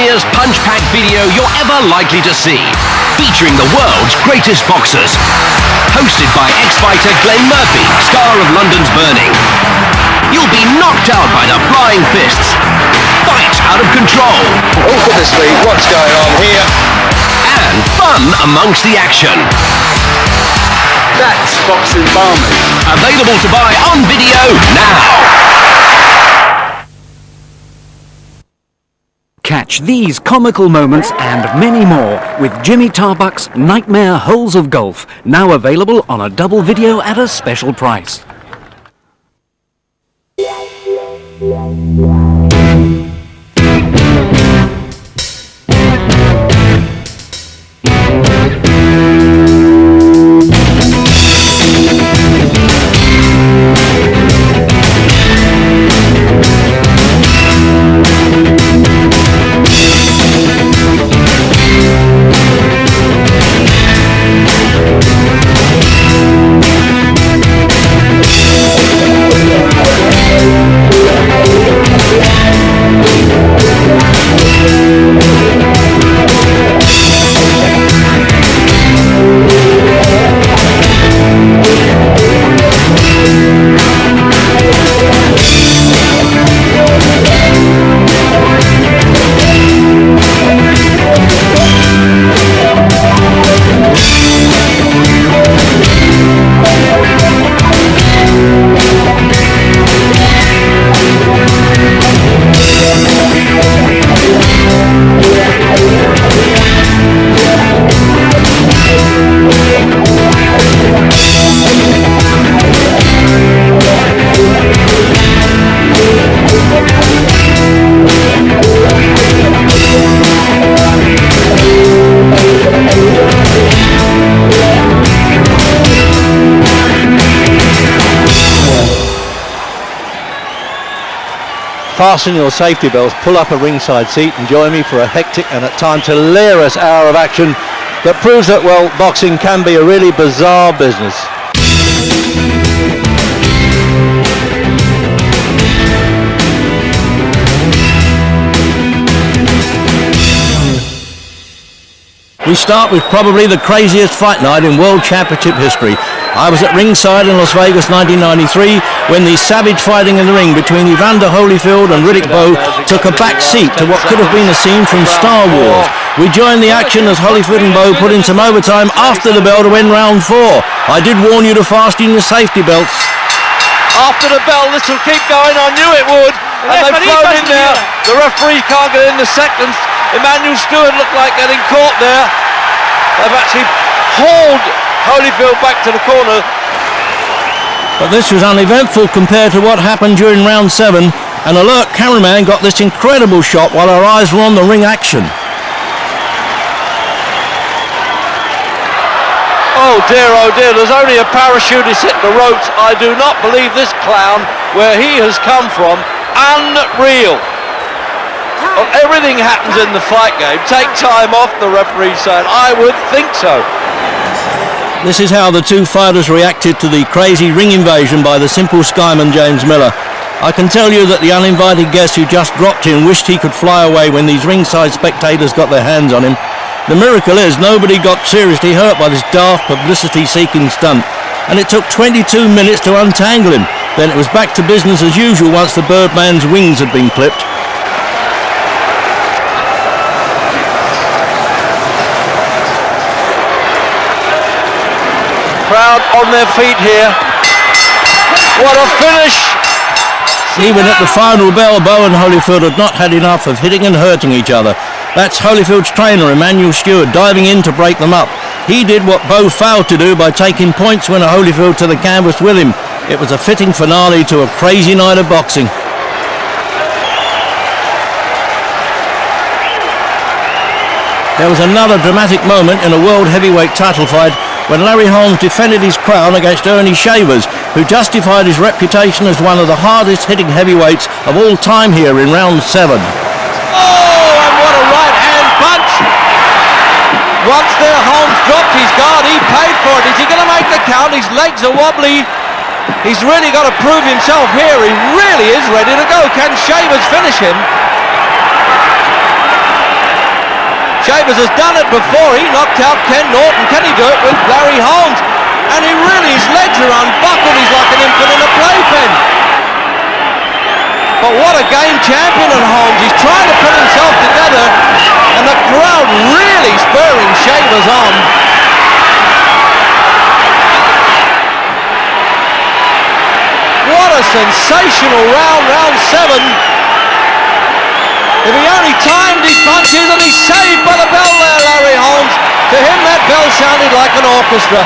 funniest punch-packed video you're ever likely to see, featuring the world's greatest boxers. Hosted by ex-fighter Glenn Murphy, star of London's Burning. You'll be knocked out by the flying fists. Fights out of control. Oh goodness me, what's going on here? And fun amongst the action. That's boxing balmy. Available to buy on video now. Catch these comical moments and many more with Jimmy Tarbuck's Nightmare Holes of Golf, now available on a double video at a special price. Fasten your safety belts, pull up a ringside seat and join me for a hectic and at times hilarious hour of action that proves that, well, boxing can be a really bizarre business. We start with probably the craziest fight night in World Championship history. I was at ringside in Las Vegas 1993 when the savage fighting in the ring between Evander Holyfield and Riddick Bowe took a back seat to what could have been a scene from Star Wars. We joined the action as Holyfield and Bowe put in some overtime after the bell to win round 4. I did warn you to fasten your safety belts. After the bell, this will keep going. I knew it would. And they've thrown in there. The referee can't get in the seconds. Emmanuel Stewart looked like getting caught there. They've actually hauled Holyfield back to the corner. But this was uneventful compared to what happened during round 7. An alert cameraman got this incredible shot while our eyes were on the ring action. Oh dear, there's only a parachutist hit the ropes. I do not believe this clown, where he has come from, unreal. Well, everything happens in the fight game. Take time off, the referee said. I would think so. This is how the two fighters reacted to the crazy ring invasion by the simple Skyman James Miller. I can tell you that the uninvited guest who just dropped in wished he could fly away when these ringside spectators got their hands on him. The miracle is nobody got seriously hurt by this daft publicity-seeking stunt, and it took 22 minutes to untangle him. Then it was back to business as usual once the Birdman's wings had been clipped. Crowd on their feet here. What a finish! Even at the final bell, Bowe and Holyfield had not had enough of hitting and hurting each other. That's Holyfield's trainer, Emmanuel Stewart, diving in to break them up. He did what Bowe failed to do by taking points winner Holyfield to the canvas with him. It was a fitting finale to a crazy night of boxing. There was another dramatic moment in a world heavyweight title fight when Larry Holmes defended his crown against Ernie Shavers, who justified his reputation as one of the hardest hitting heavyweights of all time here in round 7. Oh, and what a right hand punch! Once there, Holmes dropped his guard. He paid for it. Is he going to make the count? His legs are wobbly. He's really got to prove himself here. He really is ready to go. Can Shavers finish him? Shavers has done it before. He knocked out Ken Norton. Can he do it with Larry Holmes? And he really, his legs are unbuckled. He's like an infant in a playpen. But what a game champion at Holmes. He's trying to put himself together, and the crowd really spurring Shavers on. What a sensational round 7. If he only timed his punches, and he's saved by the bell there, Larry Holmes. To him, that bell sounded like an orchestra.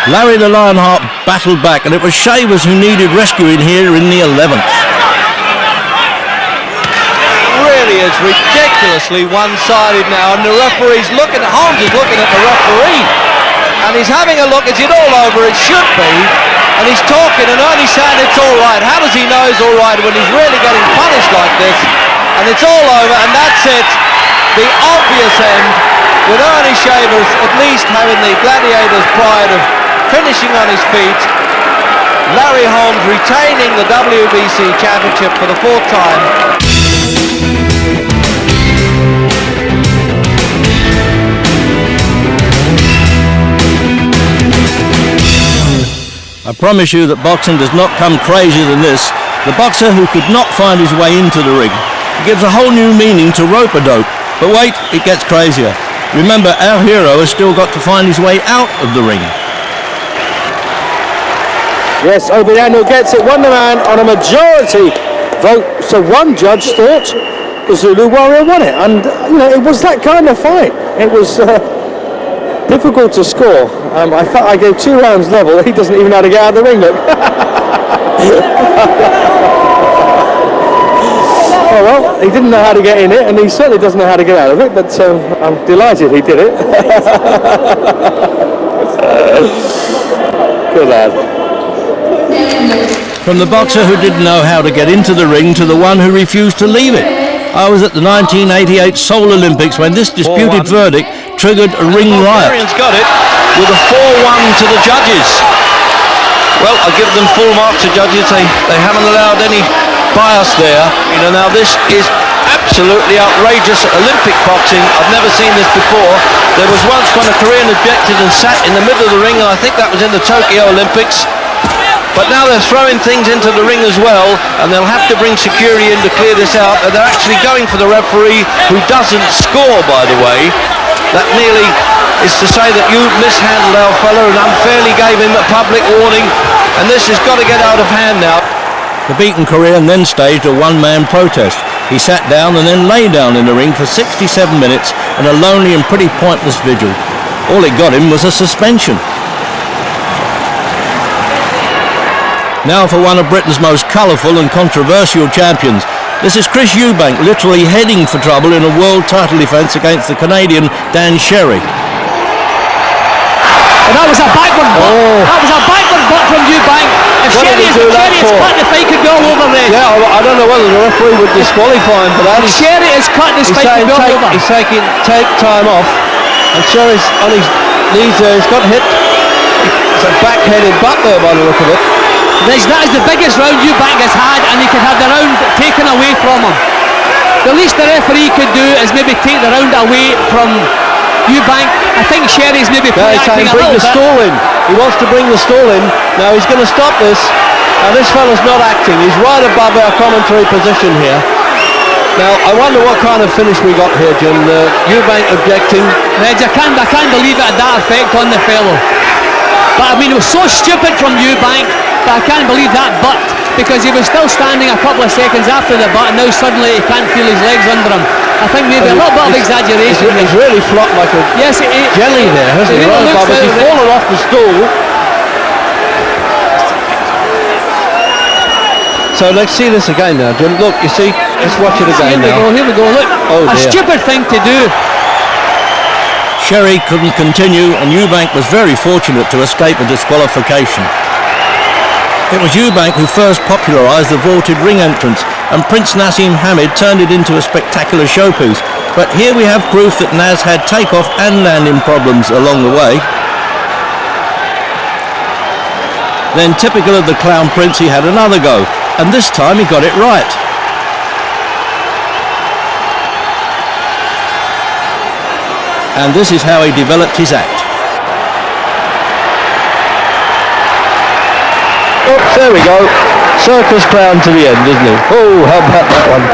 Larry the Lionheart battled back, and it was Shavers who needed rescuing here in the 11th. Really is ridiculously one-sided now, and the referee's looking at Holmes is looking at the referee, and he's having a look. Is it all over? It should be. And he's talking, and Ernie's saying it's all right. How does he know it's all right when he's really getting punished like this? And it's all over, and that's it. The obvious end, with Ernie Shavers at least having the gladiator's pride of finishing on his feet. Larry Holmes retaining the WBC championship for the 4th time. I promise you that boxing does not come crazier than this. The boxer who could not find his way into the ring. It gives a whole new meaning to rope-a-dope. But wait, it gets crazier. Remember, our hero has still got to find his way out of the ring. Yes, Obi Daniel gets it 1-man on a majority vote. So one judge thought the Zulu Warrior won it, and it was that kind of fight. It was difficult to score. I thought I gave 2 rounds level. He doesn't even know how to get out of the ring. Look. Oh well, he didn't know how to get in it, and he certainly doesn't know how to get out of it. But I'm delighted he did it. Good lad. From the boxer who didn't know how to get into the ring to the one who refused to leave it. I was at the 1988 Seoul Olympics when this disputed verdict triggered a ring riot. Bulgarians got it with a 4-1 to the judges. Well, I give them full marks to judges. They haven't allowed any bias there. Now this is absolutely outrageous Olympic boxing. I've never seen this before. There was once when a Korean objected and sat in the middle of the ring, and I think that was in the Tokyo Olympics. But now they're throwing things into the ring as well, and they'll have to bring security in to clear this out. And they're actually going for the referee, who doesn't score, by the way. That nearly is to say that you mishandled our fella and unfairly gave him a public warning, and this has got to get out of hand now. The beaten Korean then staged a one-man protest. He sat down and then lay down in the ring for 67 minutes in a lonely and pretty pointless vigil. All it got him was a suspension. Now for one of Britain's most colourful and controversial champions. This is Chris Eubank literally heading for trouble in a world title defence against the Canadian Dan Sherry. And that was a backward butt. That was a backward butt from Eubank. If Sherry is cut, the fight could go over there. Yeah, I don't know whether the referee would disqualify him for that. If Sherry is cut, this fight could go over. He's taking time off, and Sherry's on his knees there. He's got hit. It's a back-headed butt there by the look of it. That is the biggest round Eubank has had, and he could have the round taken away from him. The least the referee could do is maybe take the round away from Eubank. I think Sherry's maybe acting a little bit. Stool in. He wants to bring the stool in. Now he's going to stop this. Now this fella's not acting. He's right above our commentary position here. Now I wonder what kind of finish we got here, Jim. Eubank objecting. Reg, I can't believe it had that effect on the fellow. But I mean, it was so stupid from Eubank, but I can't believe that butt, because he was still standing a couple of seconds after the butt, and now suddenly he can't feel his legs under him. I think maybe a little bit of exaggeration. He's really flopped like a jelly there, hasn't he? He's fallen off the stool. So let's see this again now, Jim. Look, you see, let's watch it again now. Here we go, look. Oh, a stupid thing to do. Sherry couldn't continue, and Eubank was very fortunate to escape a disqualification. It was Eubank who first popularised the vaulted ring entrance, and Prince Nassim Hamid turned it into a spectacular showpiece. But here we have proof that Naz had takeoff and landing problems along the way. Then, typical of the Clown Prince, he had another go, and this time he got it right. and this is how he developed his act. Oh, there we go. Circus clown to the end, isn't he? Oh, how about that one?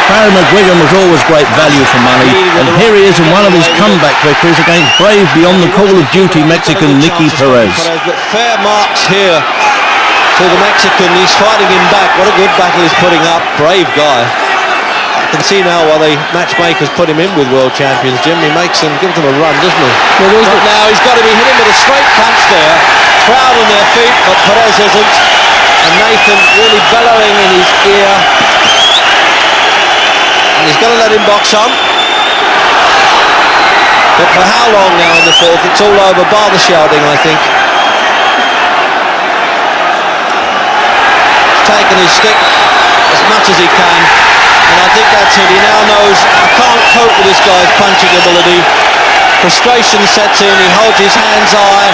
Barry McGuigan was always great value for money, and here he is in one of his comeback victories against brave beyond the call of duty Mexican Nicky Perez. But fair marks here to the Mexican. He's fighting him back. What a good battle he's putting up. Brave guy. I can see now why the matchmakers put him in with world champions, Jim. He makes them, gives them a run, doesn't he? But now he's got to be hitting with a straight punch there. Crowd on their feet, but Perez isn't. And Nathan really bellowing in his ear. And he's got to let him box on. But for how long now in the fourth? It's all over, bar the shouting, I think. He's taken his stick as much as he can. And I think that's it. He now knows, I can't cope with this guy's punching ability. Frustration sets in, he holds his hands high.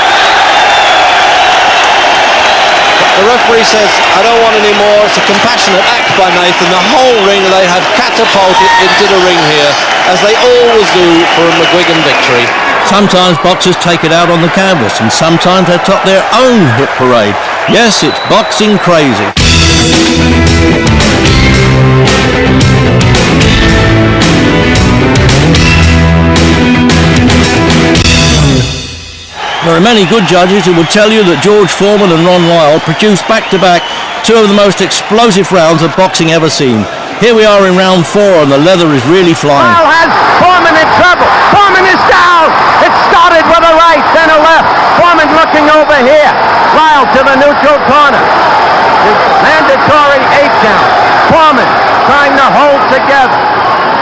The referee says, I don't want any more. It's a compassionate act by Nathan. The whole ring they have catapulted into the ring here, as they always do for a McGuigan victory. Sometimes boxers take it out on the canvas, and sometimes they top their own hit parade. Yes, it's boxing crazy. There are many good judges who will tell you that George Foreman and Ron Lyle produced back-to-back two of the most explosive rounds of boxing ever seen. Here we are in round 4 and the leather is really flying. Lyle has Foreman in trouble. Foreman is down. It started with a right, then a left. Foreman looking over here. Lyle to the neutral corner. The mandatory 8 count. Foreman trying to hold together,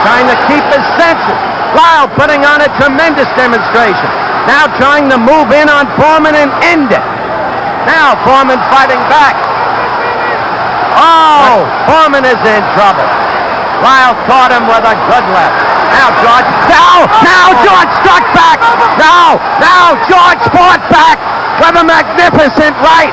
trying to keep his senses. Lyle putting on a tremendous demonstration. Now trying to move in on Foreman and end it. Now Foreman fighting back. Oh, Foreman is in trouble. Lyle caught him with a good left. Now George, now George struck back. Now George fought back with a magnificent right.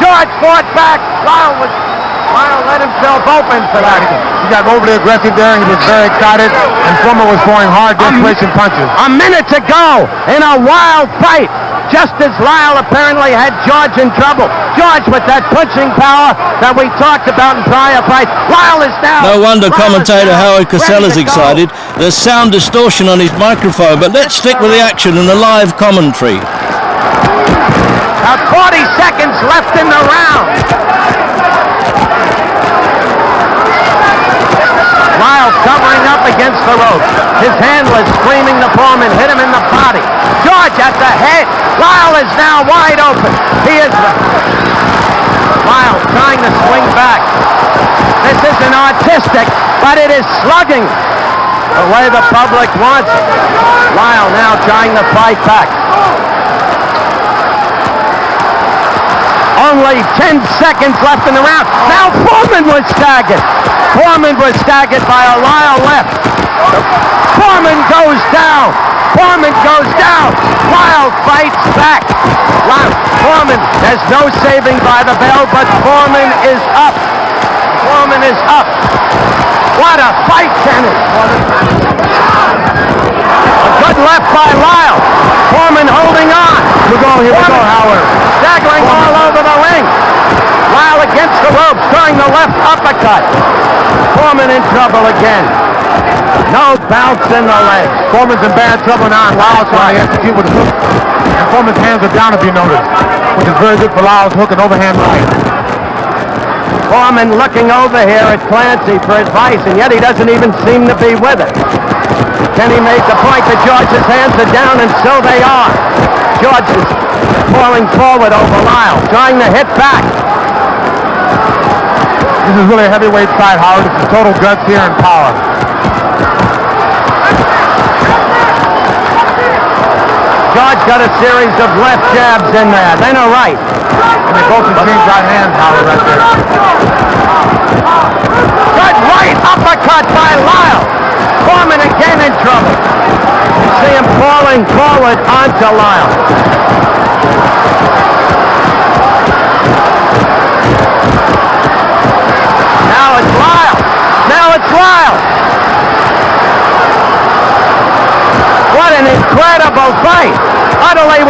George fought back. Lyle let himself open for that. He got overly aggressive there. He was very excited, and Foreman was throwing hard desperation punches. A minute to go in a wild fight. Just as Lyle apparently had George in trouble. George with that punching power that we talked about in prior fights. Lyle is now. No wonder Lyle commentator is now Howard Cosell is ready to go. excited. There's sound distortion on his microphone, but let's stick with the action and the live commentary. About 40 seconds left in the round. Lyle covering up against the ropes. His handler screaming to Foreman, hit him in the body. George at the head. Lyle is now wide open. He is. Lyle trying to swing back. This isn't artistic, but it is slugging the way the public wants it. Lyle now trying to fight back. Only 10 seconds left in the round. Now Foreman was staggered. Foreman was staggered by a Lyle left. Foreman goes down. Foreman goes down. Lyle fights back. Foreman, there's no saving by the bell, but Foreman is up. Foreman is up. What a fight, Kenny. A good left by Lyle. Foreman holding on. Here we go, Howard. Staggering all over the ring. Lyle against the ropes, throwing the left uppercut. Foreman in trouble again. No bounce in the leg. Foreman's in bad trouble now, and Lyle's trying to execute with a hook. And Foreman's hands are down, if you notice, which is very good for Lyle's hook and overhand right. Foreman looking over here at Clancy for advice, and yet he doesn't even seem to be with it. Kenny made the point that George's hands are down, and so they are. George is falling forward over Lyle, trying to hit back. This is really a heavyweight fight, Howard. It's total guts here and power. George got a series of left jabs in there, then a right. And they both exchange right hands, Howard, right there. Good right uppercut by Lyle. Foreman again in trouble. You see him falling forward onto Lyle. Now it's Lyle.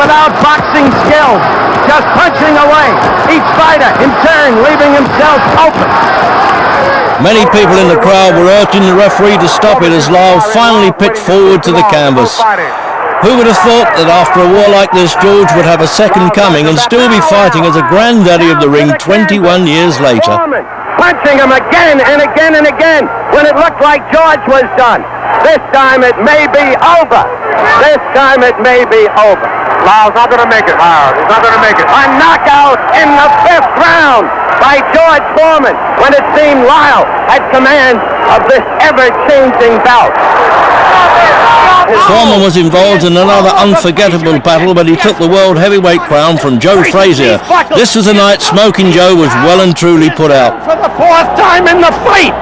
without boxing skills, just punching away. Each fighter, in turn, leaving himself open. Many people in the crowd were urging the referee to stop it as Lyle finally pitched forward to the canvas. Who would have thought that after a war like this, George would have a second coming and still be fighting as a granddaddy of the ring 21 years later? Punching him again and again and again when it looked like George was done. This time it may be over. This time it may be over. Lyle's not going to make it, Howard. He's not going to make it. A knockout in the 5th round by George Foreman when it seemed Lyle had command of this ever-changing bout. Foreman was involved in another unforgettable battle when he took the world heavyweight crown from Joe Frazier. This was the night Smoking Joe was well and truly put out. For the 4th time in the fight,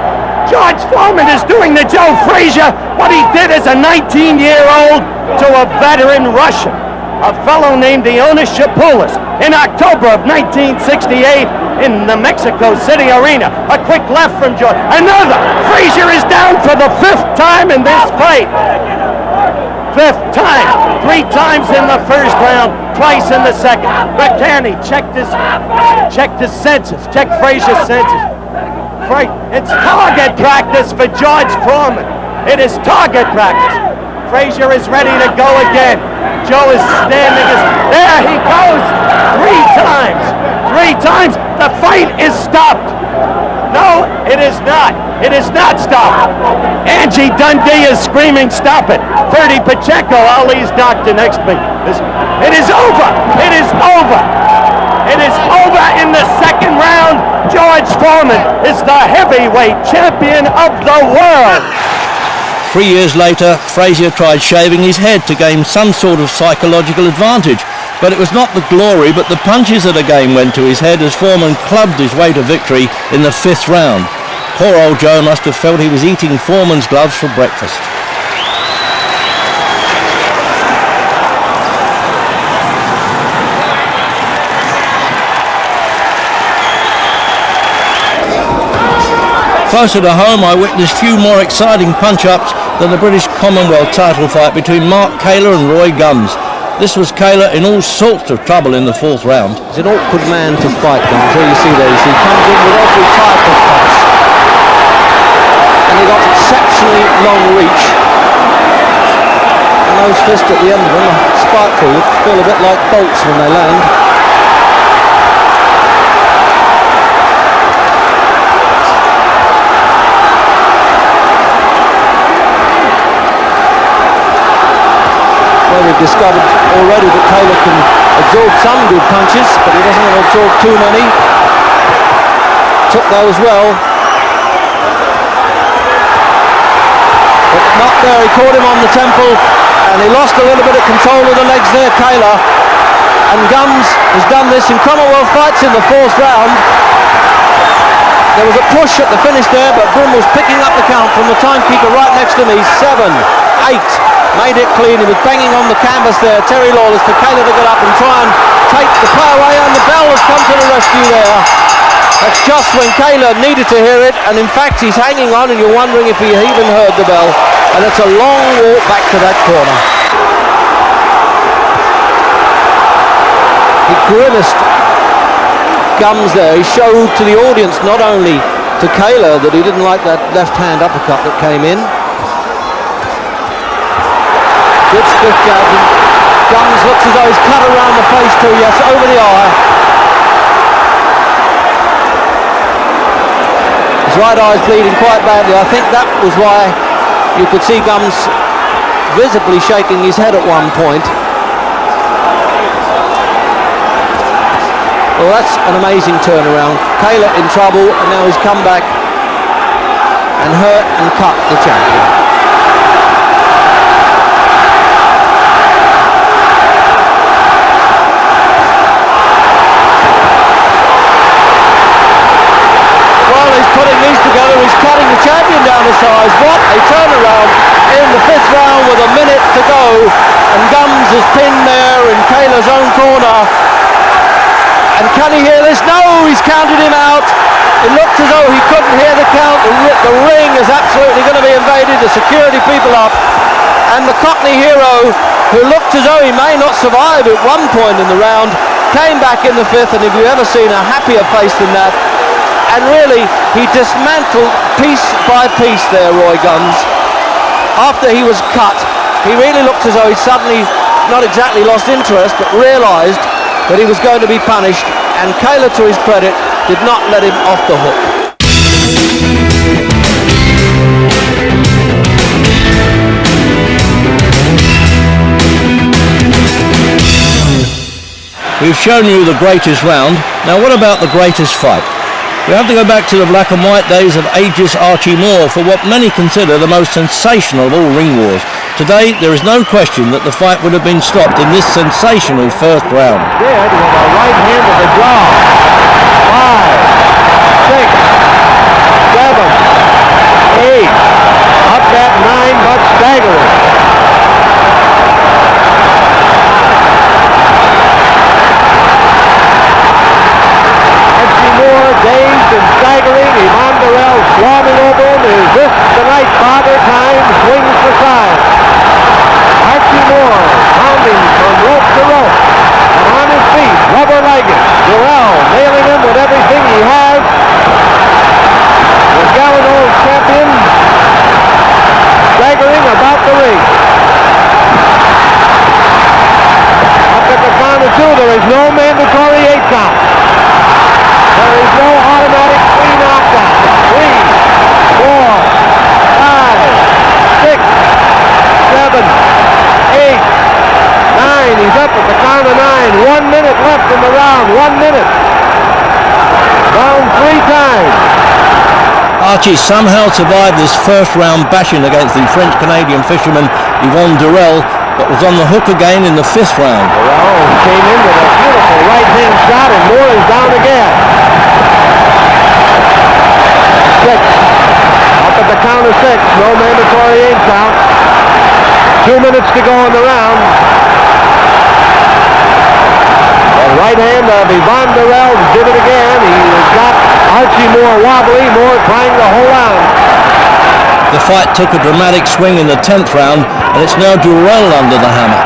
George Foreman is doing to Joe Frazier what he did as a 19-year-old to a veteran Russian, a fellow named Leonidas Shapoulis, in October of 1968 in the Mexico City Arena. A quick left from George. Another! Frazier is down for the 5th time in this fight. 5th time. 3 times in the 1st round, twice in the 2nd. McCartney checked his senses, checked Frazier's senses. It's target practice for George Foreman. It is target practice. Frazier is ready to go again. Joe is standing. There he goes. 3 times. 3 times. The fight is stopped. No, it is not. It is not stopped. Angie Dundee is screaming, stop it. Ferdy Pacheco, Ali's doctor next to me. It is over. It is over. It is over in the 2nd round. George Foreman is the heavyweight champion of the world. 3 years later, Frazier tried shaving his head to gain some sort of psychological advantage. But it was not the glory, but the punches that again went to his head as Foreman clubbed his way to victory in the 5th round. Poor old Joe must have felt he was eating Foreman's gloves for breakfast. Closer to home, I witnessed few more exciting punch-ups than the British Commonwealth title fight between Mark Kaler and Roy Gums. This was Kaler in all sorts of trouble in the 4th round. He's an awkward man to fight, Gums. There you see there, he comes in with every type of punch. And he got exceptionally long reach. And those fists at the end of them are spiteful. You feel a bit like bolts when they land. We've discovered already that Kaler can absorb some good punches, but he doesn't want to absorb too many. Took those well. But not there, he caught him on the temple, and he lost a little bit of control of the legs there, Kaler. And Gums has done this in Commonwealth fights in the 4th round. There was a push at the finish there, but Brim was picking up the count from the timekeeper right next to me. 7, 8. Made it clean. He was banging on the canvas there. Terry Lawless for Kaler to get up and try and take the play away, and the bell has come to the rescue there. That's just when Kaler needed to hear it, and in fact he's hanging on and you're wondering if he even heard the bell, and it's a long walk back to that corner. He grimaced, Gums there. He showed to the audience, not only to Kaler, that he didn't like that left hand uppercut that came in. Good stiff jab. Gums looks as though he's cut around the face too. Yes, over the eye. His right eye is bleeding quite badly. I think that was why you could see Gums visibly shaking his head at one point. Well, that's an amazing turnaround. Kaler in trouble, and now he's come back and hurt and cut the champion. He's cutting the champion down to size. What a turnaround in the 5th round with a minute to go, and Gums is pinned there in Kaler's own corner. And can he hear this? No, he's counted him out. It looked as though he couldn't hear the count. The ring is absolutely going to be invaded. The security people up, and the Cockney hero who looked as though he may not survive at one point in the round, came back in the fifth, and have you ever seen a happier face than that? And really, he dismantled piece by piece there, Roy Guns. After he was cut, he really looked as though he suddenly, not exactly lost interest, but realised that he was going to be punished, and Kayla, to his credit, did not let him off the hook. We've shown you the greatest round. Now what about the greatest fight? We have to go back to the black and white days of ageist Archie Moore for what many consider the most sensational of all ring wars. Today, there is no question that the fight would have been stopped in this sensational first round. Did with a right hand to the jaw. 5, 6, 7, 8. Up at 9, but staggering. Dazed and staggering, Ivan Durrell swarming over him. Is this the night Father Time swings for side? Archie Moore pounding from rope to rope. And on his feet, rubber-legged. Durrell nailing him with everything he has. The gallant old champion staggering about the ring. Up at the count of 2, there is no mandatory 8 count. There is no automatic 3 knockdown. 3, 4, 5, 6, 7, 8, 9. He's up at the count of 9. 1 minute left in the round. 1 minute. Down 3 times. Archie somehow survived this first round bashing against the French-Canadian fisherman Yvon Durrell, but was on the hook again in the 5th round. Durrell came in with a beautiful right-hand shot, and Moore is down again. 6. Up at the count of 6. No mandatory 8 count. 2 minutes to go in the round. The right hand of Yvon Durrell did it again. He has got Archie Moore wobbly. Moore trying to hold on. The fight took a dramatic swing in the 10th round, and it's now Durrell under the hammer.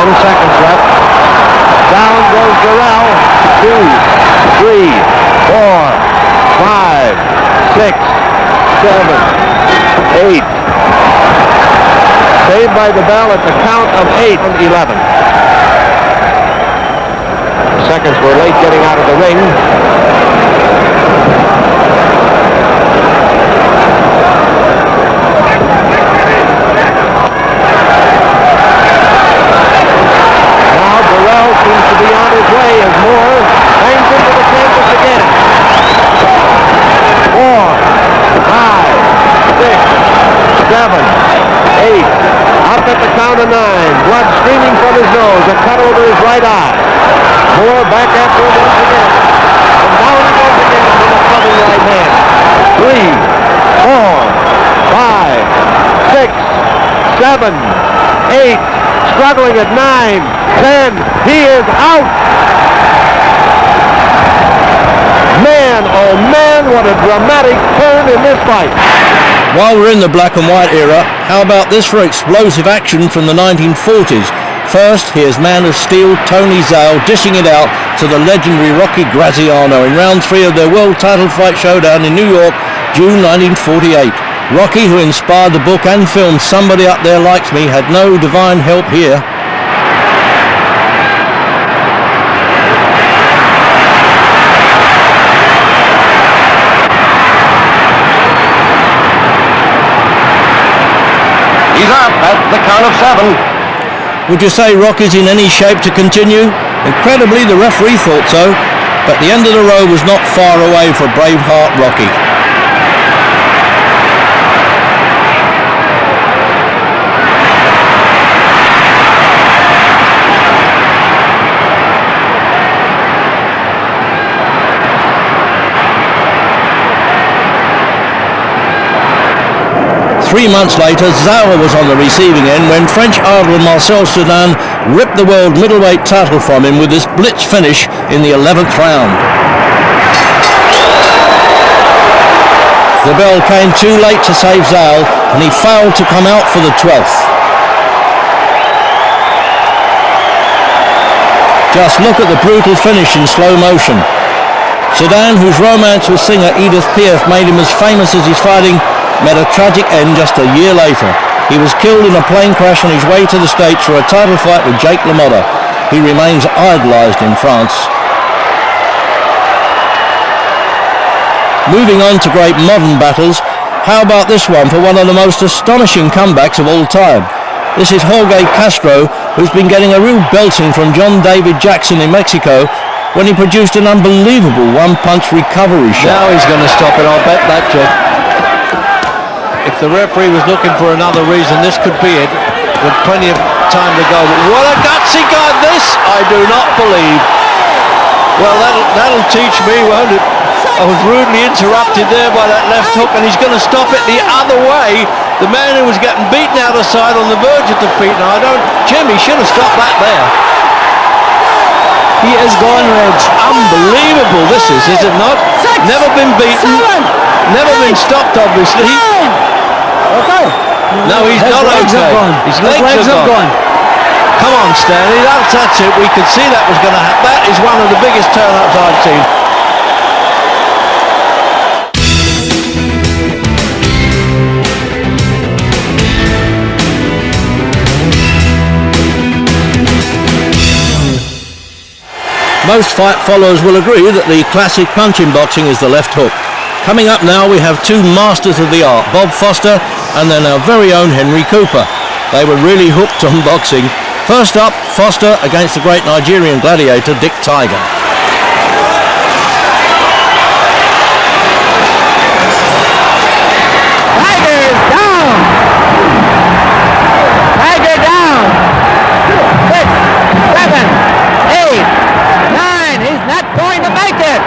Seconds left. Down goes Durrell. 2, 3, 4, 5, 6, 7, 8. Saved by the bell at the count of 8 and 11. Seconds were late getting out of the ring. Seems to be on his way as Moore hangs into the canvas again. 4, 5, 6, 7, 8. Up at the count of 9. Blood streaming from his nose. A cut over his right eye. Moore back after him once again. And down he goes again with a clubbing right hand. 3, 4, 5, 6, 7, 8. Struggling at 9, 10. He is out. Man, oh man, what a dramatic turn in this fight. While we're in the black and white era, how about this for explosive action from the 1940s? First, here's Man of Steel Tony Zale dishing it out to the legendary Rocky Graziano in round 3 of their world title fight showdown in New York, June 1948. Rocky, who inspired the book and film Somebody Up There Likes Me, had no divine help here. He's up at the count of 7. Would you say Rocky's in any shape to continue? Incredibly, the referee thought so, but the end of the road was not far away for Braveheart Rocky. Three months later, Zale was on the receiving end when French idol Marcel Cerdan ripped the world middleweight title from him with this blitz finish in the 11th round. The bell came too late to save Zal, and he failed to come out for the 12th. Just look at the brutal finish in slow motion. Sedan, whose romance with singer Edith Piaf made him as famous as his fighting, met a tragic end just a year later. He was killed in a plane crash on his way to the States for a title fight with Jake LaMotta. He remains idolised in France. Moving on to great modern battles, how about this one for one of the most astonishing comebacks of all time? This is Jorge Castro, who's been getting a real belting from John David Jackson in Mexico when he produced an unbelievable one-punch recovery shot. Now he's going to stop it, I'll bet that, Jed. If the referee was looking for another reason, this could be it, with plenty of time to go. But what a gutsy guy this, I do not believe. Well, that'll teach me, won't it? I was rudely interrupted there by that left hook, and he's going to stop it the other way. The man who was getting beaten out of sight on the verge of defeat. Now, Jimmy should have stopped that there. He is gone, Reg. Unbelievable this is it not? Never been beaten, never been stopped, obviously. Okay. No, he's not okay. His legs have gone. Come on, Stanley, that's it. We could see that was going to happen. That is one of the biggest turn-ups I've seen. Most fight followers will agree that the classic punch in boxing is the left hook. Coming up now, we have two masters of the art, Bob Foster and then our very own Henry Cooper. They were really hooked on boxing. First up, Foster against the great Nigerian gladiator Dick Tiger. Tiger is down. Tiger down. 6, 7, 8, 9. He's not going to make it.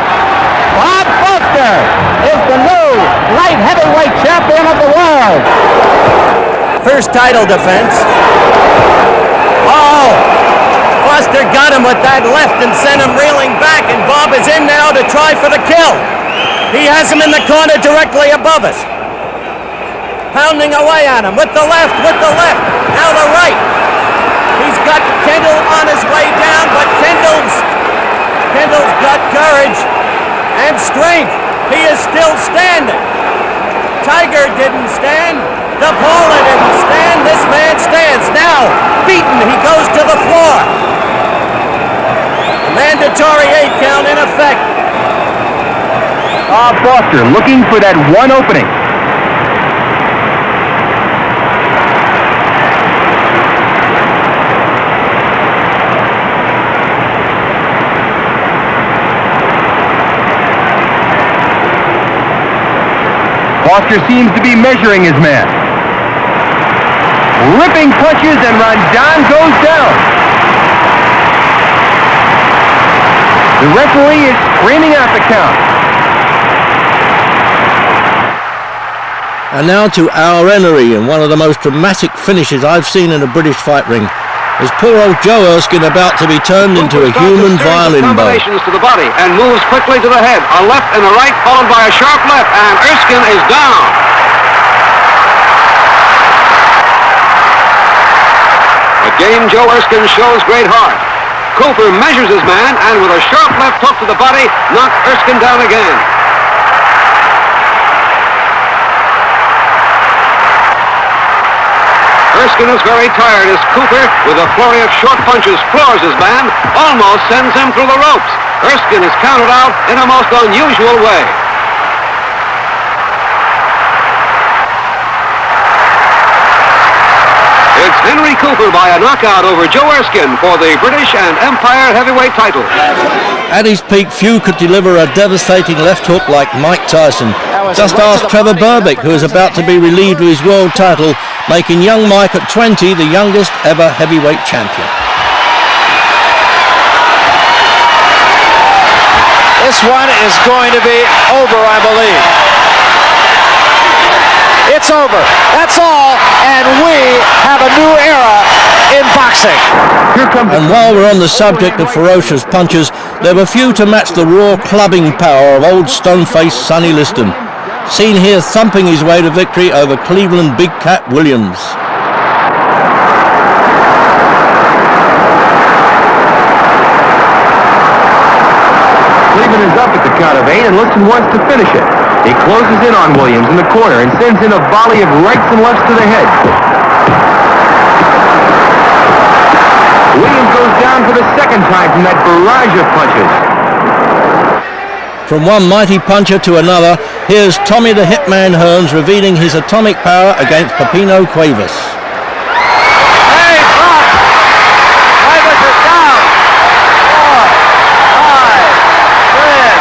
Bob Foster is the new light heavyweight champion of the world. First title defense. Oh, Foster got him with that left and sent him reeling back, and Bob is in now to try for the kill. He has him in the corner directly above us. Pounding away on him with the left, now the right. He's got Kendall on his way down, but Kendall's got courage and strength. He is still standing. Tiger didn't stand. DePaula didn't stand. This man stands. Now, beaten, he goes to the floor. Mandatory 8 count in effect. Bob Foster looking for that one opening. Foster seems to be measuring his man. Ripping punches, and Rondon goes down. The referee is screaming out the count. And now to our Emery, and one of the most dramatic finishes I've seen in a British fight ring. Is poor old Joe Erskine about to be turned into a human violin bow. Combinations to the body and moves quickly to the head. A left and a right followed by a sharp left, and Erskine is down. Again, Joe Erskine shows great heart. Cooper measures his man, and with a sharp left hook to the body, knocks Erskine down again. Erskine is very tired as Cooper, with a flurry of short punches, floors his man, almost sends him through the ropes. Erskine is counted out in a most unusual way. It's Henry Cooper by a knockout over Joe Erskine for the British and Empire heavyweight title. At his peak, few could deliver a devastating left hook like Mike Tyson. Just ask Trevor Berbick, who is about to be relieved of his world title, making young Mike at 20 the youngest ever heavyweight champion. This one is going to be over, I believe. It's over. That's all, and we have a new era in boxing. And while we're on the subject of ferocious punches, there were few to match the raw clubbing power of old stone-faced Sonny Liston. Seen here thumping his way to victory over Cleveland Big Cat Williams. Cleveland is up at the count of 8 and Liston wants to finish it. He closes in on Williams in the corner and sends in a volley of rights and lefts to the head. Williams goes down for the second time from that barrage of punches. From one mighty puncher to another, here's Tommy the Hitman Hearns revealing his atomic power against Pepino Cuevas. Hey, Brock! Cuevas is down. 4, 5, 6,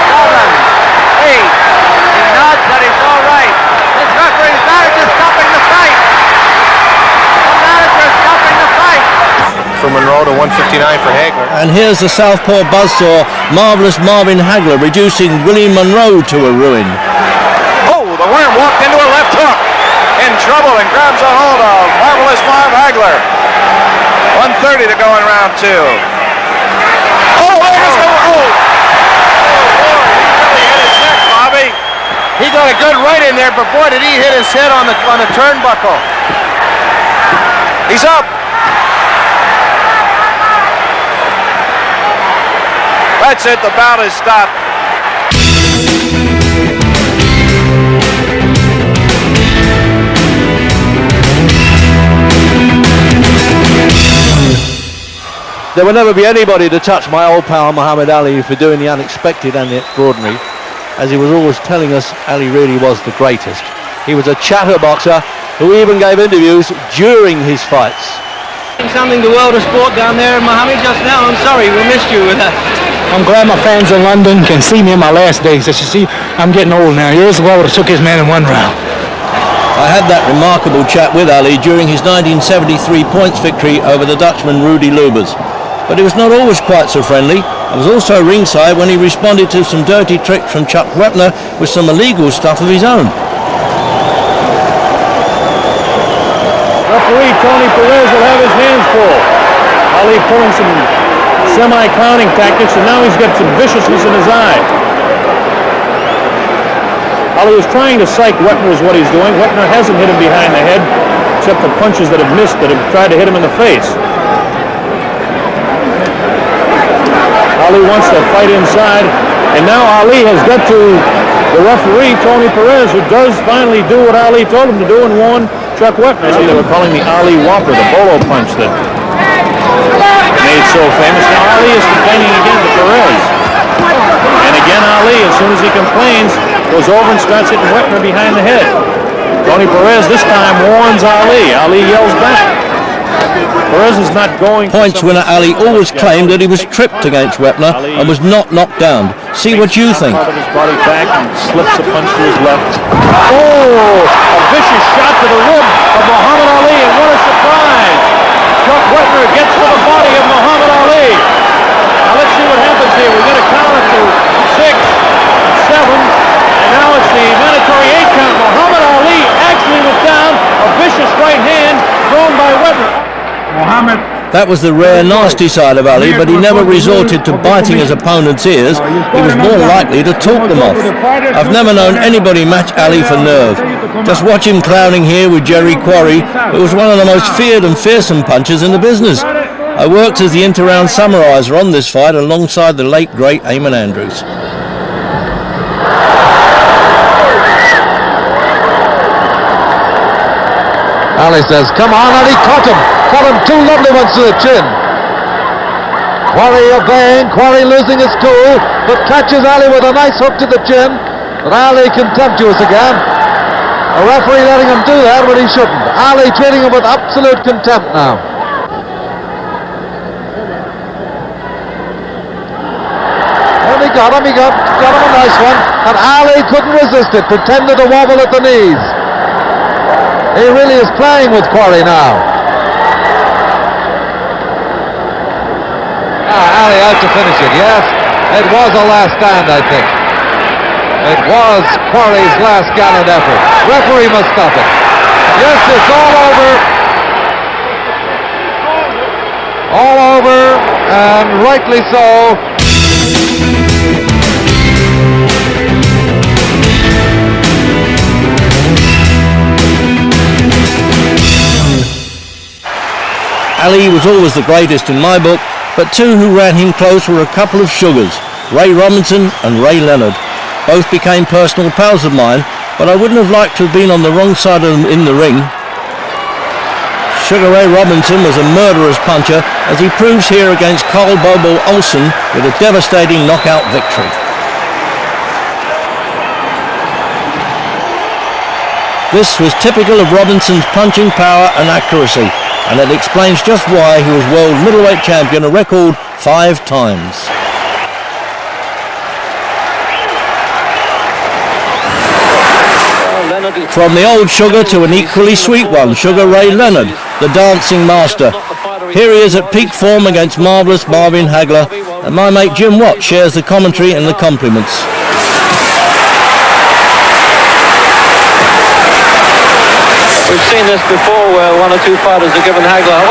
7, 8. He nods that he's all right. This referee's manager stopping the fight. The manager's stopping the fight. For Monroe to 159 for Hagler. And here's the southpaw buzzsaw, Marvelous Marvin Hagler, reducing Willie Monroe to a ruin. Oh, the worm walked into a left hook. In trouble and grabs a hold of Marvelous Marv Hagler. 1:30 to go in round 2. Oh, there's the... Oh! He really hit his neck, Bobby. He got a good right in there, but boy, did he hit his head on the turnbuckle. He's up. That's it, the bout is stopped. There will never be anybody to touch my old pal Muhammad Ali for doing the unexpected and the extraordinary. As he was always telling us, Ali really was the greatest. He was a chatterboxer who even gave interviews during his fights. Something the world of sport down there, Mohammed, just now. I'm sorry, we missed you. I'm glad my fans in London can see me in my last days. As you see, I'm getting old now. Years ago, I would have took his man in one round. I had that remarkable chat with Ali during his 1973 points victory over the Dutchman Rudy Lubers. But he was not always quite so friendly. I was also ringside when he responded to some dirty tricks from Chuck Wepner with some illegal stuff of his own. Referee Tony Perez will have his hands full. Ali pulling some semi-clowning tactics, and now he's got some viciousness in his eye. Ali is trying to psych Wepner is what he's doing. Wepner hasn't hit him behind the head, except for punches that have missed, that have tried to hit him in the face. Ali wants to fight inside, and now Ali has got to the referee, Tony Perez, who does finally do what Ali told him to do and warn Chuck Wepner. They were calling the Ali Whopper, the bolo punch that made so famous. Now Ali is complaining again to Perez. And again Ali, as soon as he complains, goes over and starts hitting Wepner behind the head. Tony Perez this time warns Ali. Ali yells back. Perez is not going. Points winner Ali always claimed that he was tripped against Wepner and was not knocked down. See what you think. Out of his body back and slips a punch to his left. Oh, a vicious shot to the rib of Muhammad Ali, and what a surprise! Chuck Wepner gets to the body of Muhammad Ali. Now let's see what happens here. We got a count to 6, 7, and now it's the mandatory 8 count. Muhammad Ali actually was down. A vicious right hand thrown by Wepner. That was the rare, nasty side of Ali, but he never resorted to biting his opponent's ears. He was more likely to talk them off. I've never known anybody match Ali for nerve. Just watch him clowning here with Jerry Quarry, who was one of the most feared and fearsome punchers in the business. I worked as the inter-round summariser on this fight alongside the late, great Eamon Andrews. Ali says, come on, and he caught him. Caught him 2 lovely ones to the chin. Quarry obeying, Quarry losing his cool, but catches Ali with a nice hook to the chin. But Ali contemptuous again. A referee letting him do that when he shouldn't. Ali treating him with absolute contempt now. And he got him a nice one. And Ali couldn't resist it, pretended to wobble at the knees. He really is playing with Quarry now. Ali out to finish it, yes. It was a last stand, I think. It was Quarry's last gallant effort. Referee must stop it. Yes, it's all over. all over, and rightly so. Ali was always the greatest in my book, but two who ran him close were a couple of sugars, Ray Robinson and Ray Leonard. Both became personal pals of mine, but I wouldn't have liked to have been on the wrong side of them in the ring. Sugar Ray Robinson was a murderous puncher, as he proves here against Carl Bobo Olsen with a devastating knockout victory. This was typical of Robinson's punching power and accuracy, and it explains just why he was world middleweight champion a record 5 times. From the old Sugar to an equally sweet one, Sugar Ray Leonard, the dancing master. Here he is at peak form against marvellous Marvin Hagler, and my mate Jim Watt shares the commentary and the compliments. We've seen this before where one or two fighters have given Hagler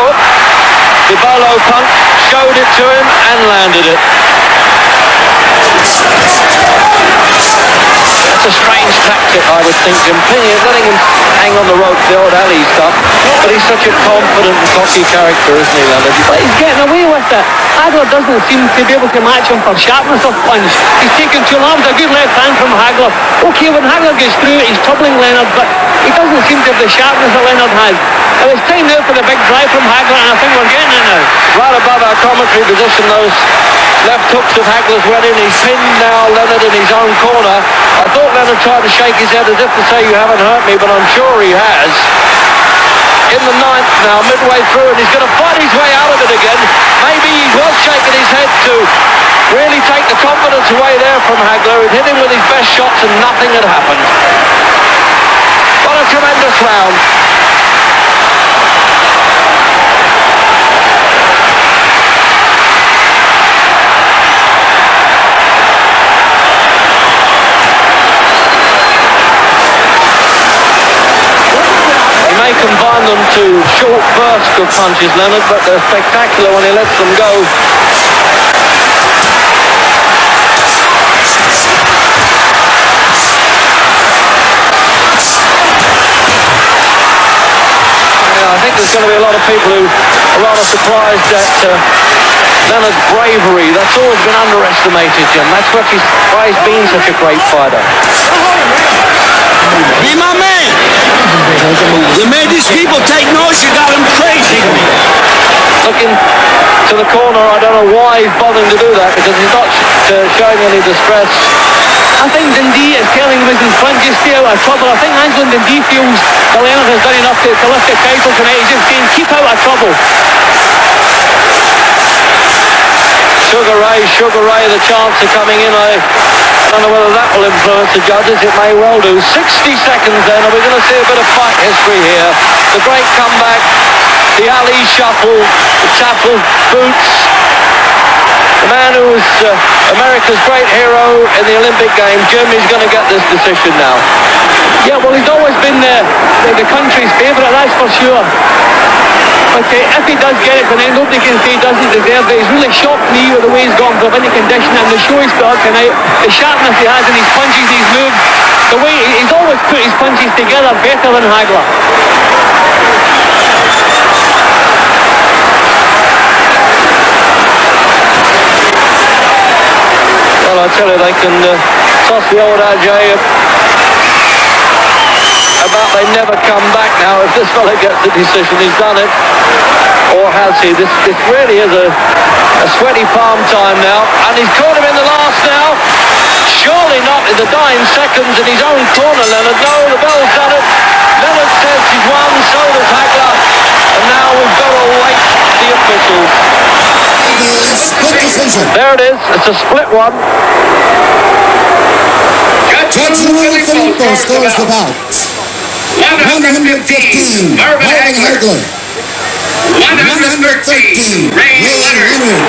the bolo punch, showed it to him and landed it. That's a strange tactic, I would think, Jim. Letting him hang on the rope, the old Ali stuff. But he's such a confident and cocky character, isn't he, Leonard? But he's getting away with it. Hagler doesn't seem to be able to match him for sharpness of punch. He's taking too long. A good left hand from Hagler. Okay, when Hagler gets through it, he's troubling Leonard, but he doesn't seem to have the sharpness that Leonard has. Now it's time now for the big drive from Hagler, and I think we're getting it now. Right above our commentary position, those left hooks of Hagler's went in. He's pinned now Leonard in his own corner. I thought Leonard tried to shake his head as if to say, you haven't hurt me, but I'm sure he has. In the 9th now, midway through, and he's going to fight his way out of it again. Maybe he was shaking his head to really take the confidence away there from Hagler. He'd hit him with his best shots and nothing had happened. What a tremendous round. Combine them to short bursts of punches, Leonard, but they're spectacular when he lets them go. I think there's going to be a lot of people who are rather surprised at Leonard's bravery. That's always been underestimated, Jim. That's why he's been such a great fighter. Be my man. You made these people take notes, you got them crazy. Looking to the corner, I don't know why he's bothering to do that, because he's not showing any distress. I think Dundee is telling him he's in front, just stay out of trouble. I think Angelo Dundee feels that Leonard has done enough to lift the title tonight. He's just saying, keep out of trouble. Sugar Ray, the chance of coming in. I don't know whether that will influence the judges. It may well do. 60 seconds then, and we're going to see a bit of fight history here. The great comeback, the Ali shuffle, the tackle, boots. The man who was America's great hero in the Olympic Games, Jim, is going to get this decision now. Yeah, well, he's always been the country's favourite, that's for sure. But if he does get it tonight, nobody can say he doesn't deserve it. He's really shocked me with the way he's gone for any condition, and the show he's put up tonight, the sharpness he has in his punches, his moves, the way he's always put his punches together better than Hagler. Well, I tell you, they can toss the old adage about they never come back now. If this fella gets the decision, he's done it. Or has he? This really is a sweaty palm time now. And he's caught him in the last now. Surely not in the dying seconds in his own corner, Leonard. No, the bell's done it. Leonard says he's won, so does Hagler. And now we've got to wait the officials. There it is. It's a split one. Judge Louis Philippo scores the bout. 115, Marvin Hagler. 113, Ray Leonard.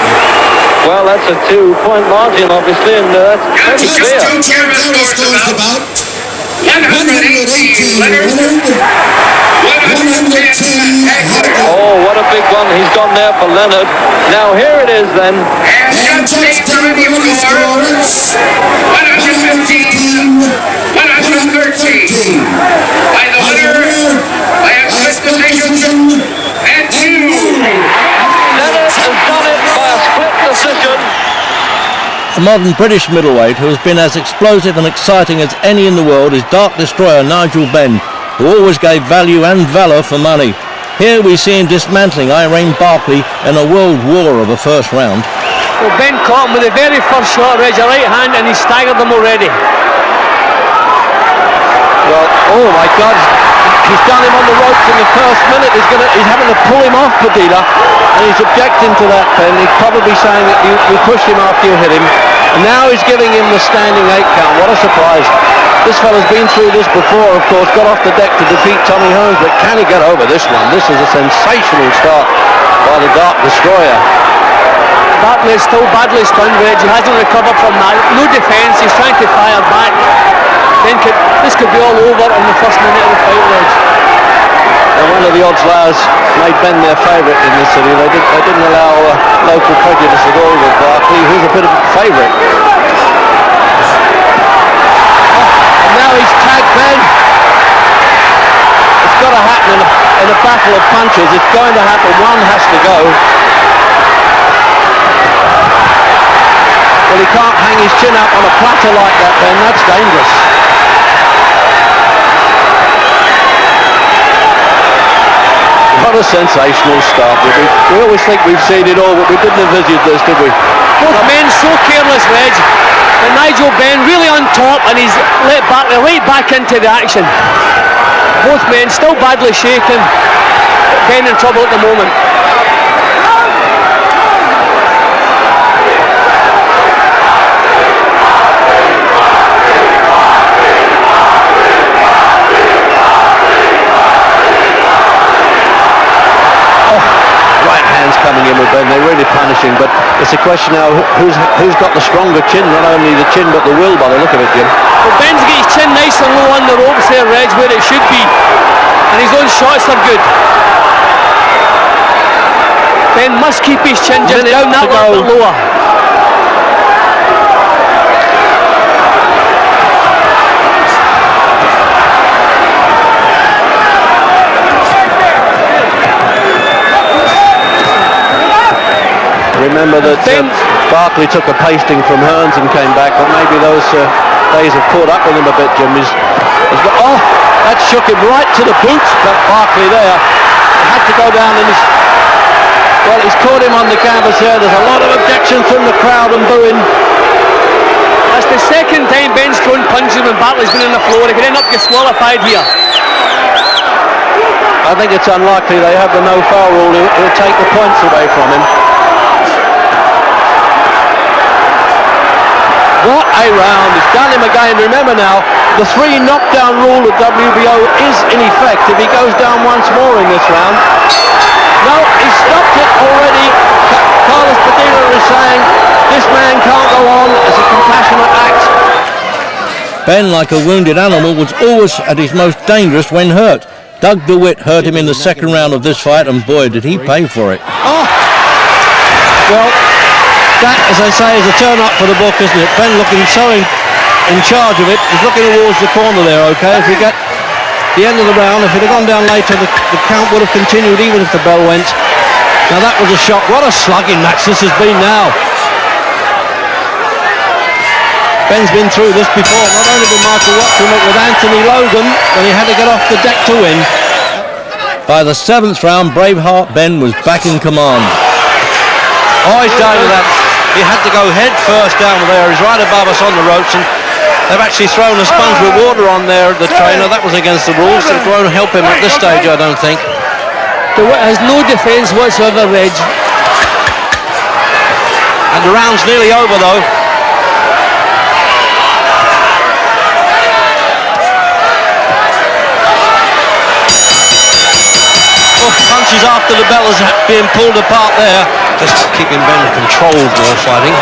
Well, that's a 2-point margin, obviously, and that's pretty clear. Judge Joe Giordano scores the bout. 118 Leonard. 110 Hagler. Oh, what a big one he's gone there for Leonard. Now here it is then. And Judge Tim Brody scores 115, 113. By the winner, by a split decision, and two. Leonard has done it by a split decision. A modern British middleweight who has been as explosive and exciting as any in the world is Dark Destroyer Nigel Benn, who always gave value and valour for money. Here we see him dismantling Irene Barkley in a world war of a first round. Well, Ben caught him with the very first shot, Reg, a right hand, and he staggered them already. Well, oh my God, he's done him on the ropes in the first minute. He's having to pull him off Padilla, and he's objecting to that, Ben. He's probably saying that you pushed him after you hit him. And now he's giving him the standing 8 count. What a surprise. This fella's been through this before, of course, got off the deck to defeat Tommy Hearns, but can he get over this one? This is a sensational start by the Dark Destroyer. Barkley is still badly stunned, Reg. He hasn't recovered from that. No defence, he's trying to fire back. This could be all over in the first minute of the fight, Reg. And one of the odds layers made Ben their favourite in the city. They didn't allow local prejudice at all with Barkley, who's a bit of a favourite. And now he's tagged Ben. It's got to happen in a battle of punches. It's going to happen. One has to go. Well, he can't hang his chin up on a platter like that, Ben. That's dangerous. What a sensational start. We always think we've seen it all, but we didn't envisage this, did we? Both men so careless, Reg. And Nigel Benn really on top, and he's let Barkley right back into the action. Both men still badly shaken. Benn in trouble at the moment. Coming in with Ben, they're really punishing, but it's a question now who's got the stronger chin, not only the chin but the will by the look of it, Jim. Well, Ben's got his chin nice and low on the ropes there, Reg, where it should be, and his own shots are good. Ben must keep his chin just down that little bit lower. Remember that Barkley took a pasting from Hearns and came back, but maybe those days have caught up with him a bit, Jim. Oh, that shook him right to the boots, but Barkley there had to go down and he's caught him on the canvas there. There's a lot of objections from the crowd and booing. That's the second time Ben's thrown punches when Barkley's been on the floor. He could end up disqualified here. I think it's unlikely they have the no foul rule. He'll take the points away from him. What a round. He's done him again. Remember now, the 3 knockdown rule of WBO is in effect if he goes down once more in this round. No, he stopped it already. Carlos Padilla is saying this man can't go on as a compassionate act. Ben, like a wounded animal, was always at his most dangerous when hurt. Doug DeWitt hurt him in the second round of this fight, and boy, did he pay for it. Oh! Well, that, as I say, is a turn up for the book, isn't it? Ben looking so in charge of it. He's looking towards the corner there, okay? If we get the end of the round, if it had gone down later, the count would have continued even if the bell went. Now that was a shock. What a slugging match this has been now. Ben's been through this before, not only with Michael Watson, but with Anthony Logan, when he had to get off the deck to win. By the 7th round, Braveheart Ben was back in command. Oh, he's down with that. He had to go head first down there. He's right above us on the ropes, and they've actually thrown a sponge with water on there, the trainer. That was against the rules. It won't help him at this stage, I don't think. DeWitt has no defence whatsoever, Reg. And the round's nearly over, though. Oh, punches after the bell is being pulled apart there. just keeping Ben controlled more fighting.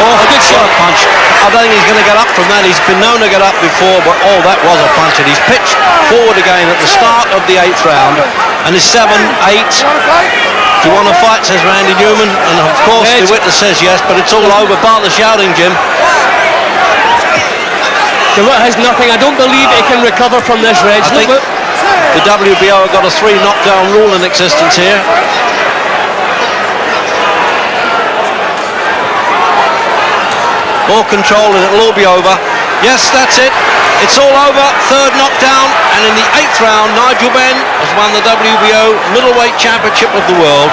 Oh, a good shot punch. I don't think he's going to get up from that. He's been known to get up before, but oh, that was a punch. And he's pitched forward again at the start of the 8th round. And it's 7-8. Do you want to fight, says Randy Newman. And of course, the witness says yes, but it's all over. Bar the shouting, Jim. DeWitt has nothing. I don't believe he can recover from this, Reg. I think the WBO have got a 3 knockdown rule in existence here. More control and it'll all be over. Yes, that's it. It's all over. 3rd knockdown. And in the 8th round, Nigel Benn has won the WBO Middleweight Championship of the World.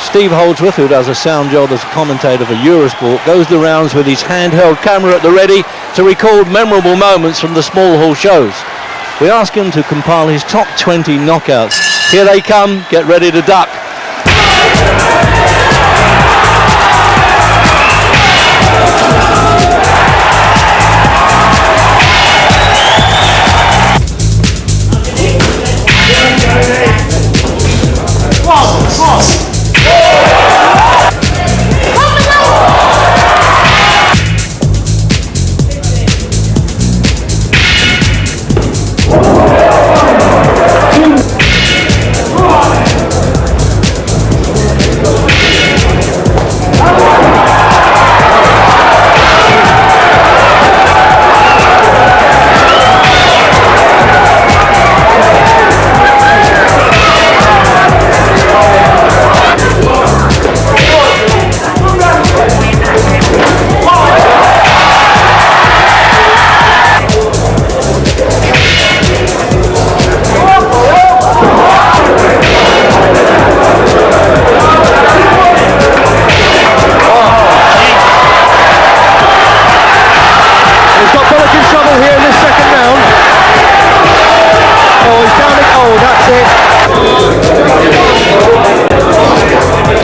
Steve Holdsworth, who does a sound job as a commentator for Eurosport, goes the rounds with his handheld camera at the ready to record memorable moments from the small hall shows. We ask him to compile his top 20 knockouts. Here they come, get ready to duck.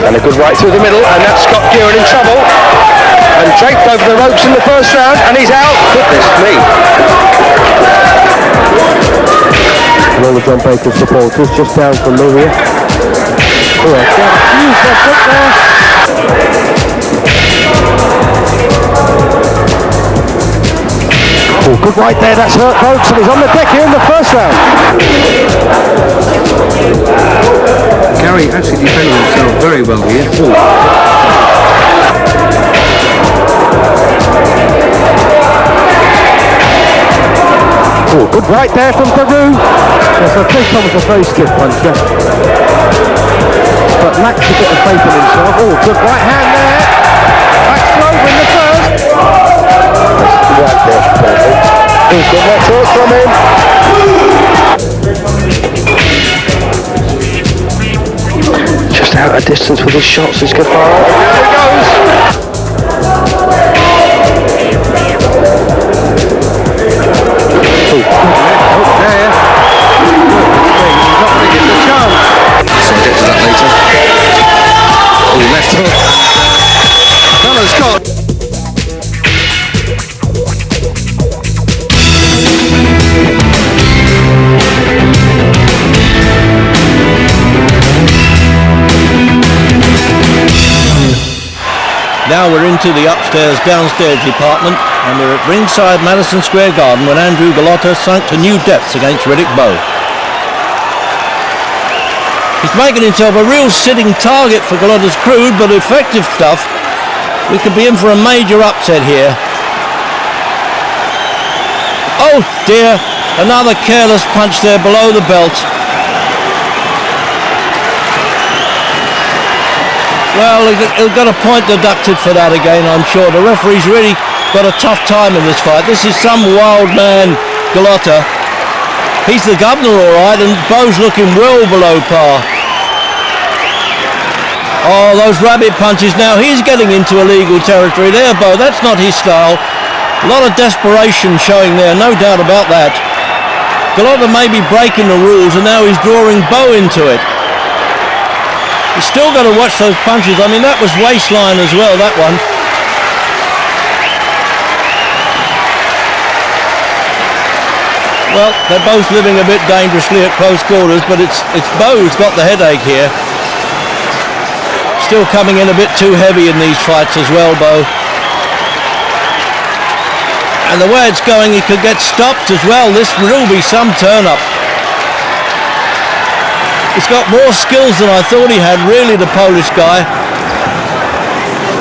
And a good right through the middle, and that's Scott Kieran in trouble. And draped over the ropes in the 1st round, and he's out. Goodness me. And all the John Baker supporters just down from me here. Oh, huge left hook there. Oh, good right there, that's hurt folks, and he's on the deck here in the 1st round. Gary actually defended himself very well here. Oh, good right there from Peru. Yes, I think Tom was a very stiff puncher. But Max a bit of faith in himself. Oh, good right hand there. Max over in the 1st. Right there, perfect. Oh, good left hook from him. Just out of distance with his shots is Gafar. There he goes. Oh, there. He's not going to get the chance. So I'll get to that later. Oh, left hook. Fella's got. Now we're into the upstairs-downstairs department, and we're at ringside Madison Square Garden when Andrew Golota sunk to new depths against Riddick Bowe. He's making himself a real sitting target for Golota's crude but effective stuff. We could be in for a major upset here. Oh dear, another careless punch there below the belt. Well, he'll got a point deducted for that again, I'm sure. The referee's really got a tough time in this fight. This is some wild man, Golota. He's the governor, all right, and Bowe's looking well below par. Oh, those rabbit punches now. He's getting into illegal territory there, Bowe. That's not his style. A lot of desperation showing there, no doubt about that. Golota may be breaking the rules, and now he's drawing Bowe into it. He's still got to watch those punches. I mean, that was waistline as well, that one. Well, they're both living a bit dangerously at close quarters, but it's Bo who's got the headache here. Still coming in a bit too heavy in these fights as well, Bo. And the way it's going, he could get stopped as well. This will be some turn-up. He's got more skills than I thought he had, really, the Polish guy.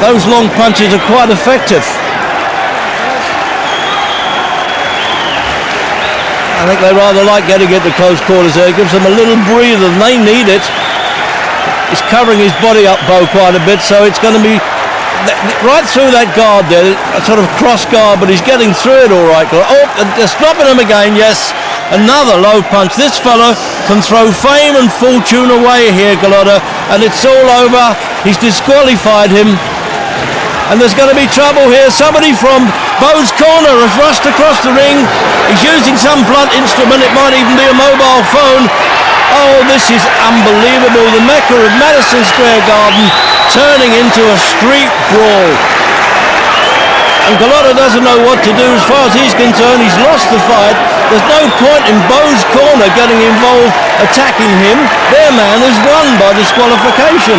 Those long punches are quite effective. I think they rather like getting it to close quarters there. It gives them a little breather, and they need it. He's covering his body up, Bo, quite a bit, so it's going to be right through that guard there, a sort of cross guard, but he's getting through it all right. Oh, they're stopping him again, yes. Another low punch. This fella can throw fame and fortune away here, Golota, and it's all over. He's disqualified him. And there's going to be trouble here. Somebody from Bo's corner has rushed across the ring. He's using some blunt instrument. It might even be a mobile phone. Oh, this is unbelievable. The Mecca of Madison Square Garden turning into a street brawl. And Golota doesn't know what to do. As far as he's concerned, he's lost the fight. There's no point in Bo's corner getting involved, attacking him. Their man has won by disqualification.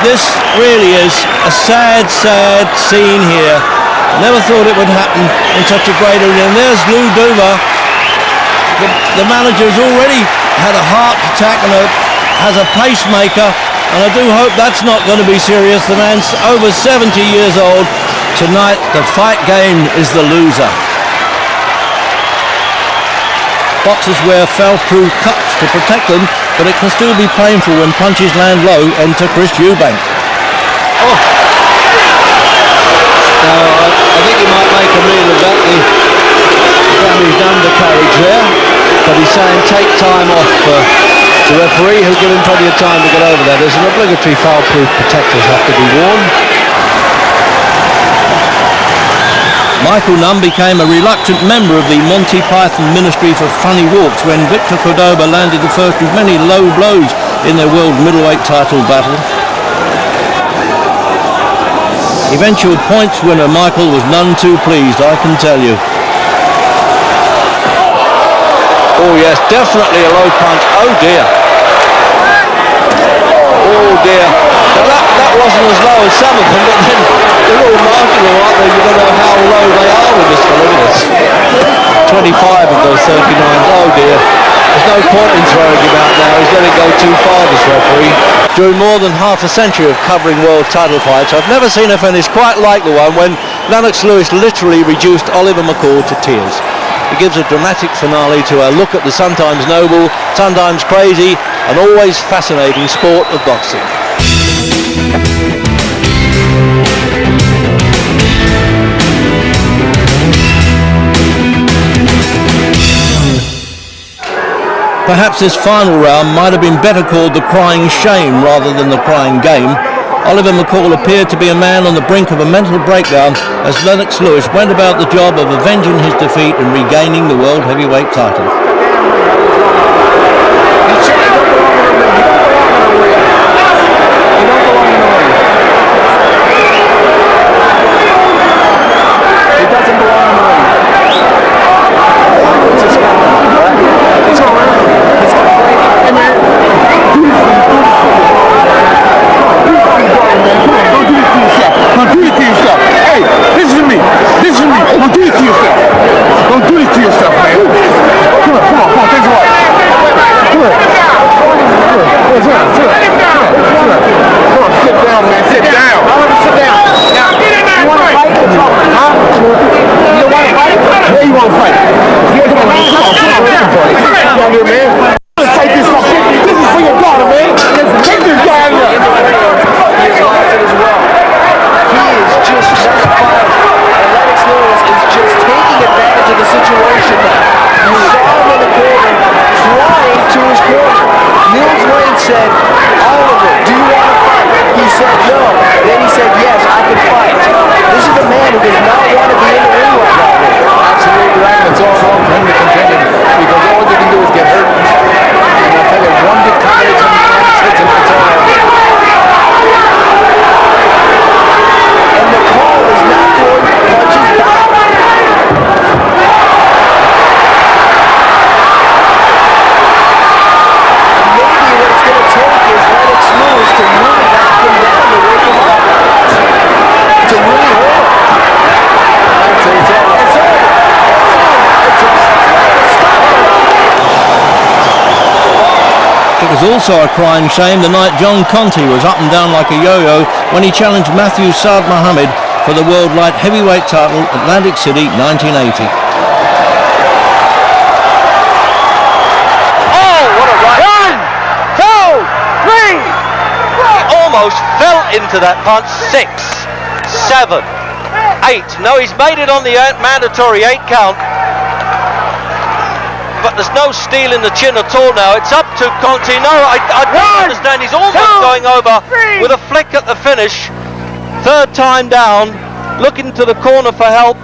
This really is a sad, sad scene here. Never thought it would happen in such a great arena. And there's Lou Duva. The manager's already had a heart attack and has a pacemaker. And I do hope that's not going to be serious. The man's over 70 years old. Tonight, the fight game is the loser. Boxers wear foul-proof cups to protect them, but it can still be painful when punches land low. Enter Chris Eubank. Oh! Now, I think he might make a meal of that, the damaged undercarriage there, but he's saying take time off. The referee who'll give him plenty of time to get over there. There's an obligatory foul-proof protectors have to be worn. Michael Nunn became a reluctant member of the Monty Python Ministry for Funny Walks when Victor Cordoba landed the first of many low blows in their world middleweight title battle. Eventual points winner Michael was none too pleased, I can tell you. Oh yes, definitely a low punch. Oh dear. Oh dear. Now that wasn't as low as some of them, but then they're all marginal, aren't they? You don't know how low they are with this one. Look at this. 25 of those 39s. Oh dear. There's no point in throwing him out now. He's let it go too far, this referee. During more than half a century of covering world title fights, I've never seen a finish quite like the one when Lennox Lewis literally reduced Oliver McCall to tears. It gives a dramatic finale to our look at the sometimes noble, sometimes crazy, and always fascinating sport of boxing. Perhaps this final round might have been better called the crying shame rather than the crying game. Oliver McCall appeared to be a man on the brink of a mental breakdown as Lennox Lewis went about the job of avenging his defeat and regaining the world heavyweight title. Don't do it to yourself, man. Come on. It was also a crying shame the night John Conti was up and down like a yo-yo when he challenged Matthew Saad Mohammed for the World Light Heavyweight title, Atlantic City, 1980. Oh, what a right! 1, 2, 3. He almost fell into that punch. 6, 7, 8. No, he's made it on the mandatory 8 count. But there's no steel in the chin at all now. It's up to Conti. No, I don't understand. He's almost going over with a flick at the finish. Third time down, looking to the corner for help.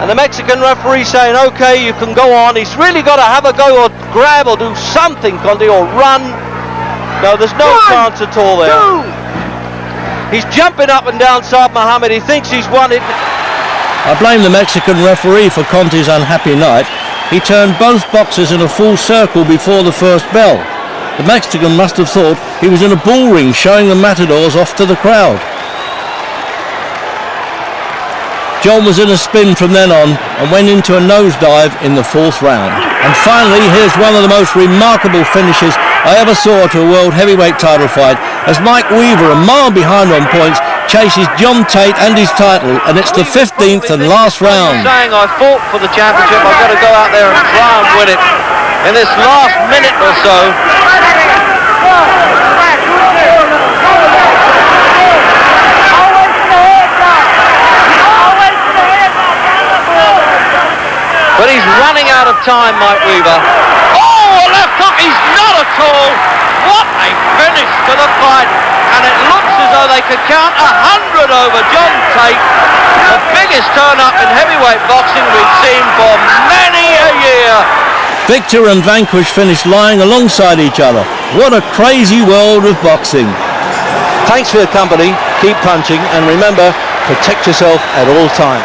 And the Mexican referee saying, okay, you can go on. He's really got to have a go or grab or do something, Conti, or run. No, there's no chance at all there. He's jumping up and down Saad Mohammed. He thinks he's won it. I blame the Mexican referee for Conti's unhappy night. He turned both boxers in a full circle before the first bell. The Mexican must have thought he was in a bull ring showing the matadors off to the crowd. John was in a spin from then on and went into a nosedive in the 4th round. And finally, here's one of the most remarkable finishes I ever saw to a world heavyweight title fight, as Mike Weaver, a mile behind on points, chases John Tate and his title, and it's the 15th and last round. Saying I fought for the championship, I've got to go out there and try and win it in this last minute or so. But he's running out of time, Mike Weaver. Oh, a left hook, he's not at all. What a finish to the fight. And it looks as though they could count 100 over John Tate. The biggest turn-up in heavyweight boxing we've seen for many a year. Victor and vanquished finished lying alongside each other. What a crazy world of boxing. Thanks for your company, keep punching, and remember, protect yourself at all times.